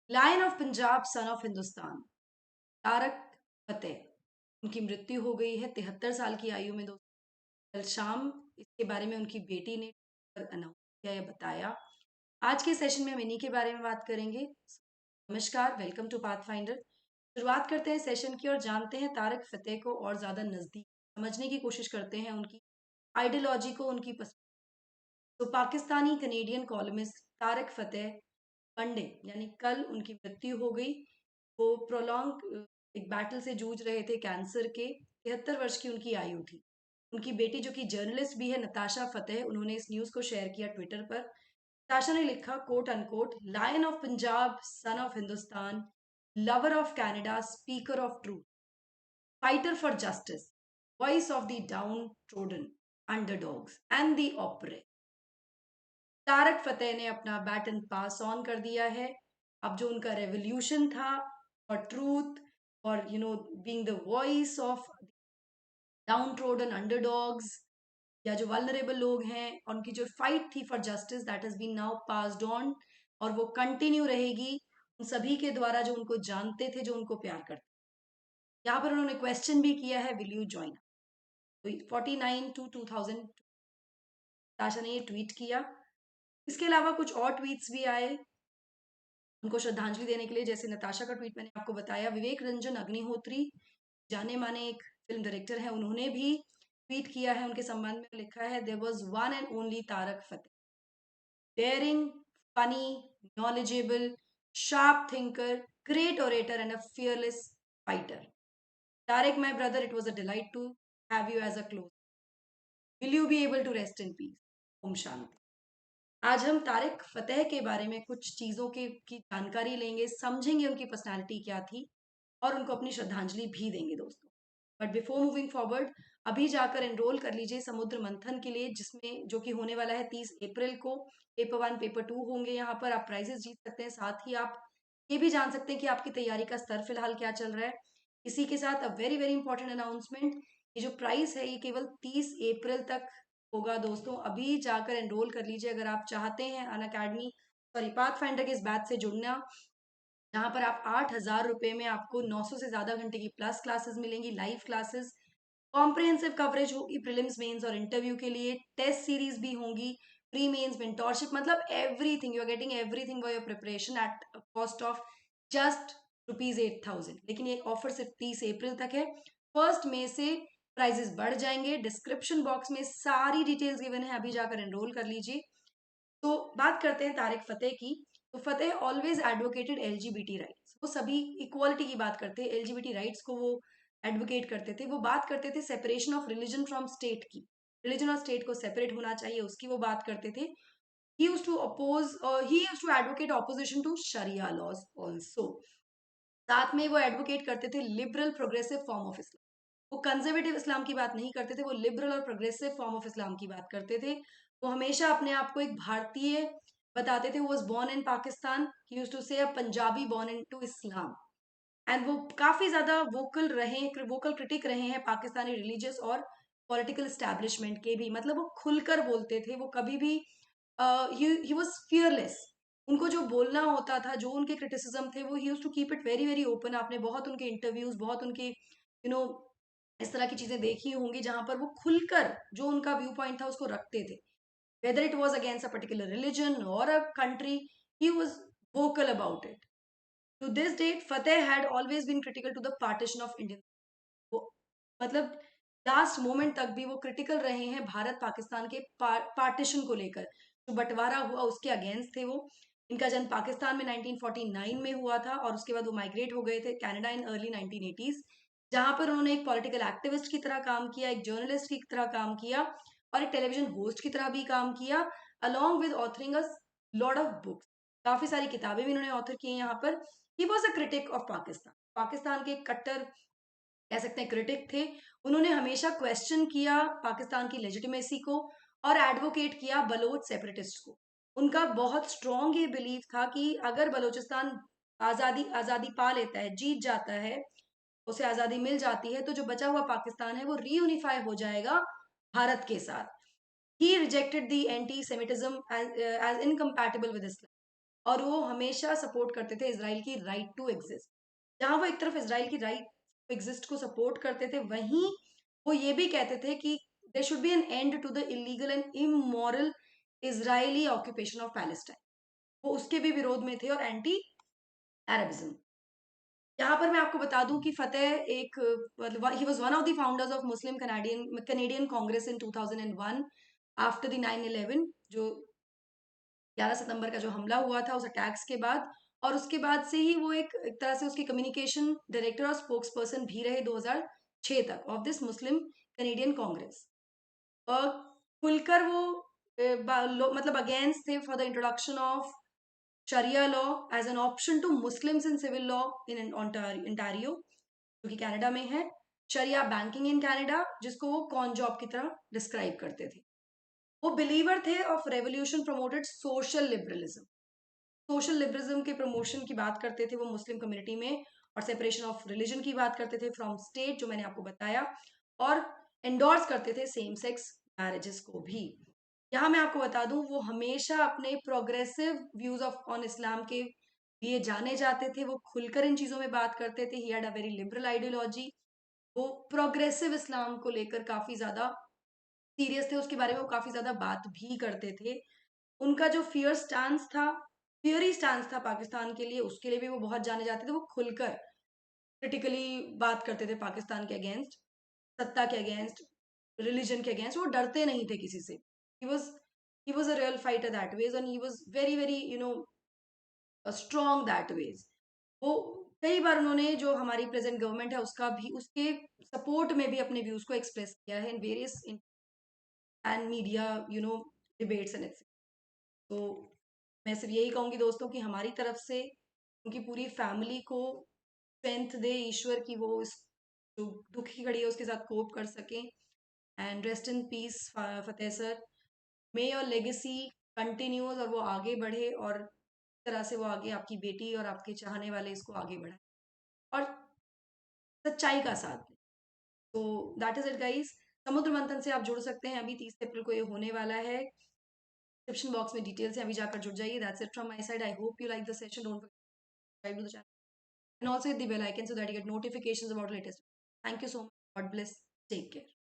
Lion of Punjab son of Hindustan Tarek Fatah उनकी मृत्यु हो गई है 73 साल की आयु में दोस्तों। कल शाम इसके बारे में उनकी बेटी ने अनाउंस किया या बताया। आज के सेशन में हम इन्हीं के बारे में बात करेंगे। नमस्कार, वेलकम टू पाथ फाइंडर। शुरुआत करते हैं सेशन की और जानते हैं तारक फतेह को और ज्यादा नजदीक समझने की कोशिश करते हैं, उनकी आइडियोलॉजी को, उनकी तो पाकिस्तानी कनेडियन कॉलमिस्ट तारक फतेह मंडे यानी कल उनकी मृत्यु हो गई। वो प्रोलॉन्ग एक बैटल से जूझ रहे थे, कैंसर के। 73 वर्ष की उनकी आयु थी। उनकी बेटी जो कि जर्नलिस्ट भी है, नताशा फतेह, उन्होंने इस न्यूज को शेयर किया ट्विटर पर। नताशा ने लिखा, quote unquote, lion of Punjab, son of Hindustan, lover of Canada, speaker of truth, fighter for justice, voice of the down trodden, underdogs and the oppressed. Tarek Fatah ने अपना बैटन पास ऑन कर दिया है। अब जो उनका रेवोल्यूशन था for truth, for being the voice of down trodden underdogs, या जो वल्नरेबल लोग हैं, उनकी जो फाइट थी for justice, that has been now passed on, और वो कंटिन्यू रहेगी उन सभी के द्वारा जो उनको जानते थे, जो उनको प्यार करते। यहाँ पर उन्होंने क्वेश्चन भी किया है, विल यू ज्वाइन। तो 49 टू 2000 ताशा ने ये ट्वीट किया। इसके अलावा कुछ और ट्वीट्स भी आए उनको श्रद्धांजलि देने के लिए, जैसे नताशा का ट्वीट मैंने आपको बताया। विवेक रंजन अग्निहोत्री, जाने माने एक फिल्म डायरेक्टर है, उन्होंने भी ट्वीट किया है उनके संबंध में। लिखा है, there was one and only Tarek Fatah, daring, funny, knowledgeable, sharp thinker, great orator and a fearless fighter. Tariq, my brother, it was a delight to have you as a close. Will you be able to rest in peace? Om Shanti. आज हम तारिक फतेह के बारे में कुछ चीजों की जानकारी लेंगे, समझेंगे उनकी पर्सनालिटी क्या थी, और उनको अपनी श्रद्धांजलि भी देंगे दोस्तों। बट बिफोर मूविंग फॉरवर्ड, अभी जाकर एनरोल कर लीजिए समुद्र मंथन के लिए, जिसमें जो कि होने वाला है 30 अप्रैल को। पेपर 1 पेपर 2 होंगे। यहाँ पर आप प्राइजेस जीत सकते हैं, साथ ही आप ये भी जान सकते हैं कि आपकी तैयारी का स्तर फिलहाल क्या चल रहा है। इसी के साथ a very very important announcement, ये जो प्राइस है ये केवल 30 अप्रैल तक होगा दोस्तों। अभी जाकर एनरोल कर लीजिए अगर आप चाहते हैं अनअकैडमी पाथ फाइंडर के इस बैच से जुड़ना, जहां पर आप 8,000 रुपए में आपको 900 से ज्यादा घंटे की प्लस क्लासेस मिलेंगी, लाइव क्लासेस, कॉम्प्रिहेंसिव कवरेज होगी प्रीलिम्स, मेंस और इंटरव्यू के लिए, टेस्ट सीरीज भी होंगी, प्री मेंस, मेंटोरशिप, मतलब everything, you are getting everything for your preparation at cost of just ₹8,000। लेकिन ये ऑफर सिर्फ 30 अप्रैल तक है। 1 मई से प्राइजेस बढ़ जाएंगे। डिस्क्रिप्शन बॉक्स में सारी डिटेल्स गिवन है, अभी जाकर एनरोल कर लीजिए। तो बात करते हैं तारिक फतेह की। तो फतेह ऑलवेज एडवोकेटेड एलजीबीटी राइट्स, वो सभी इक्वालिटी की बात करते हैं, एलजीबीटी राइट्स को वो एडवोकेट करते थे। वो बात करते थे separation of religion from state की, रिलीजन और स्टेट को सेपरेट होना चाहिए, उसकी वो बात करते थे। He used to advocate opposition to sharia laws also. साथ में वो एडवोकेट करते थे liberal progressive form of Islam. वो कंजर्वेटिव इस्लाम की बात नहीं करते थे, वो लिबरल और प्रोग्रेसिव फॉर्म ऑफ इस्लाम की बात करते थे। वो हमेशा अपने आप को एक भारतीय बताते थे। वो was born in Pakistan, he used to say a Punjabi born into Islam. And वो काफी ज्यादा वोकल क्रिटिक रहे हैं पाकिस्तानी रिलीजियस और पॉलिटिकल एस्टैब्लिशमेंट के भी। मतलब वो खुलकर बोलते थे, वो कभी भी ही वाज फियरलेस। उनको जो बोलना होता था, जो उनके क्रिटिसिज्म थे, वो he used to keep it very very open. आपने बहुत उनके इंटरव्यूज, बहुत उनके इस तरह की चीजें देखी होंगी, जहां पर वो खुलकर जो उनका व्यू पॉइंट था उसको रखते थे। Whether it was against a particular religion और a country, he was vocal about it. To this date, Fateh had always been critical to the partition of Indian. वो मतलब लास्ट मोमेंट तक भी वो क्रिटिकल रहे हैं भारत पाकिस्तान के पार्टीशन को लेकर, जो बंटवारा हुआ उसके अगेंस्ट थे वो। इनका जन्म पाकिस्तान में 1949 में हुआ था, और उसके बाद वो माइग्रेट हो गए थे कनाडा इन अर्ली 1980s, जहां पर उन्होंने एक पॉलिटिकल एक्टिविस्ट की तरह काम किया, एक जर्नलिस्ट की तरह काम किया, और एक टेलीविजन होस्ट की तरह भी काम किया, along with authoring a lot of books. काफी सारी किताबें भी उन्होंने ऑथर की हैं यहाँ पर। ही was a critic of Pakistan, Pakistan के कट्टर कह सकते हैं क्रिटिक थे। उन्होंने हमेशा क्वेश्चन किया पाकिस्तान की लेजिटिमेसी को, और एडवोकेट किया बलोच सेपरेटिस्ट को। उनका बहुत स्ट्रॉन्ग ये बिलीव था कि अगर बलोचिस्तान आजादी आजादी पा लेता है, जीत जाता है, उसे आजादी मिल जाती है, तो जो बचा हुआ पाकिस्तान है वो रीयूनिफाई हो जाएगा भारत के साथ। He rejected the anti semitism as incompatible with Islam, और वो हमेशा सपोर्ट करते थे इसराइल की राइट टू एग्जिस्ट। जहां वो एक तरफ इसराइल की राइट टू एग्जिस्ट को सपोर्ट करते थे, वहीं वो ये भी कहते थे कि there should be an end to the illegal and immoral Israeli occupation of Palestine. वो उसके भी विरोध में थे और एंटी अरबिज्म। यहाँ पर मैं आपको बता दूं कि फतेह एक मतलब he was one of the founders of Muslim Canadian Congress in 2001 after the 9/11, जो 11 सितंबर का जो हमला हुआ था उस अटैक्स के बाद। और उसके बाद से ही वो एक तरह से उसके कम्युनिकेशन डायरेक्टर और स्पोक्स पर्सन भी रहे 2006 तक of this Muslim Canadian Congress. और खुलकर वो मतलब अगेंस्ट थे for the introduction of sharia law as an option to Muslims in civil law in Ontario, जो कि कनाडा में है। शरिया बैंकिंग इन कनाडा, जिसको वो कॉन जॉब की तरह डिस्क्राइब करते थे। वो बिलीवर थे of revolution promoted social liberalism. Social liberalism के प्रमोशन की बात करते थे वो मुस्लिम कम्युनिटी में, और सेपरेशन ऑफ रिलीजन की बात करते थे फ्रॉम स्टेट, जो मैंने आपको बताया, और एंडोर्स करते थे सेम सेक्स मैरिजेस को भी। यहाँ मैं आपको बता दूं वो हमेशा अपने प्रोग्रेसिव व्यूज ऑफ ऑन इस्लाम के लिए जाने जाते थे। वो खुलकर इन चीजों में बात करते थे। He had a very liberal ideology. वो प्रोग्रेसिव इस्लाम को लेकर काफी ज्यादा सीरियस थे, उसके बारे में वो काफी ज्यादा बात भी करते थे। उनका जो फियरी स्टांस था पाकिस्तान के लिए, उसके लिए भी वो बहुत जाने जाते थे। वो खुलकर क्रिटिकली बात करते थे पाकिस्तान के अगेंस्ट, सत्ता के अगेंस्ट, रिलीजन के अगेंस्ट। वो डरते नहीं थे किसी से। He was a real fighter that ways, and he was very very strong that ways. वो कई बार उन्होंने जो हमारी प्रेजेंट गवर्नमेंट है उसका भी, उसके सपोर्ट में भी अपने व्यूज को एक्सप्रेस किया है in various and media debates and etcetera. तो मैं सिर्फ यही कहूंगी दोस्तों कि हमारी तरफ से उनकी पूरी फैमिली को स्ट्रेंथ दे ईश्वर की, वो इस जो दुख की घड़ी है उसके साथ कोप कर सकें। And rest in peace Fateh sir. May your legacy continues, और वो आगे बढ़े, और इस तरह से वो आगे आपकी बेटी और आपके चाहने वाले इसको आगे बढ़ाए और सच्चाई का साथ दें। तो दैट इज इट गाइस। समुद्र मंथन से आप जुड़ सकते हैं, अभी 30 अप्रैल को ये होने वाला है। डिस्क्रिप्शन बॉक्स में डिटेल्स हैं, अभी जाकर जुड़ जाइए। That's it from my side. I hope you like the session. Don't subscribe to the channel and also hit the bell icon so that you get notifications about latest. Thank you so much. God bless. Take care.